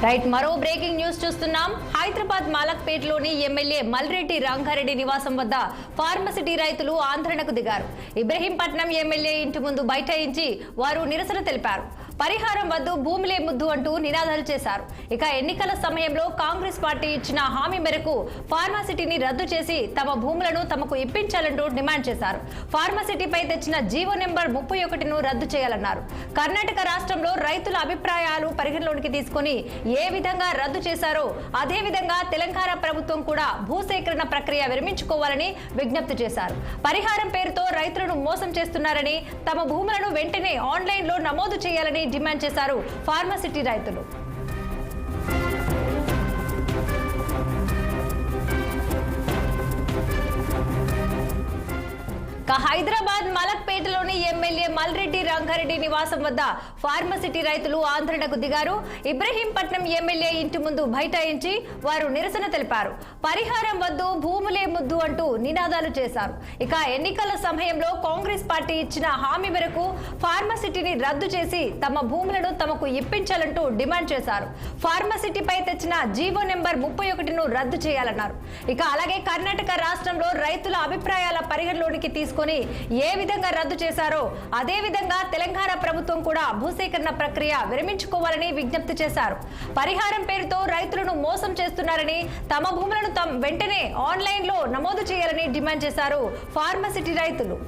Right, మరో breaking news చూస్తున్నాం. Hyderabad మాలక్పేటలోని MLA Malreddy Rangareddy నివాసం వద్ద ఫార్మసిటీ రైతులు ఆందోళనకు దిగారు. ఇబ్రహీంపట్నం ఎమ్మెల్యే ఇంటి ముందు బైఠాయించి వారు నిరసన తెలిపారు. పరిహారం వద్దు, భూమిలే ముద్దు అంటూ నినాదాలు చేశారు. ఇక ఎన్నికల సమయంలో కాంగ్రెస్ పార్టీ ఇచ్చిన హామీ మేరకు ఫార్మాసిటీని రద్దు చేసి తమ భూములను తమకు ఇప్పించాలంటూ డిమాండ్ చేశారు. ఫార్మాసిటీపై తెచ్చిన జీవో నెంబర్ 31ను రద్దు చేయాలన్నారు. కర్ణాటక రాష్ట్రంలో రైతుల అభిప్రాయాలు పరిగణలోనికి తీసుకుని ఏ విధంగా రద్దు చేశారో అదే విధంగా తెలంగాణ ప్రభుత్వం కూడా భూసేకరణ ప్రక్రియ విరమించుకోవాలని విజ్ఞప్తి చేశారు. పరిహారం పేరుతో రైతులను మోసం చేస్తున్నారని, తమ భూములను వెంటనే ఆన్లైన్లో నమోదు చేయాలని డిమాండ్ చేశారు ఫార్మాసిటీ రైతులు. హైదరాబాద్ మలక్పేటలోని ఎమ్మెల్యే మల్రెడ్డి రంగారెడ్డి నివాసం వద్ద ఫార్మసిటీ రైతులు ఆందోళనకు దిగారు. ఇబ్రహీంపట్నం ఎమ్మెల్యే ఇంటి ముందు బైఠాయించి వారు నిరసన తెలిపారు. పరిహారం వద్దు, భూములే ముద్దు అంటూ నినాదాలు చేశారు. ఇక ఎన్నికల సమయంలో కాంగ్రెస్ పార్టీ ఇచ్చిన హామీ మేరకు ఫార్మసిటీని రద్దు చేసి తమ భూములను తమకు ఇప్పించాలంటూ డిమాండ్ చేశారు. ఫార్మసిటీపై తెచ్చిన జీవో నెంబర్ 31ను రద్దు చేయాలన్నారు. ఇక అలాగే కర్ణాటక రాష్ట్రంలో రైతుల అభిప్రాయాల పరిగణలోనికి తీసుకుని ఏ విధంగా రద్దు చేశారో అదే విధంగా తెలంగాణ ప్రభుత్వం కూడా భూసేకరణ ప్రక్రియ విరమించుకోవాలని విజ్ఞప్తి చేశారు. పరిహారం పేరుతో రైతులను మోసం చేస్తున్నారని, తమ భూములను వెంటనే ఆన్లైన్లో నమోదు చేయాలని డిమాండ్ చేశారు ఫార్మసిటీ రైతులు.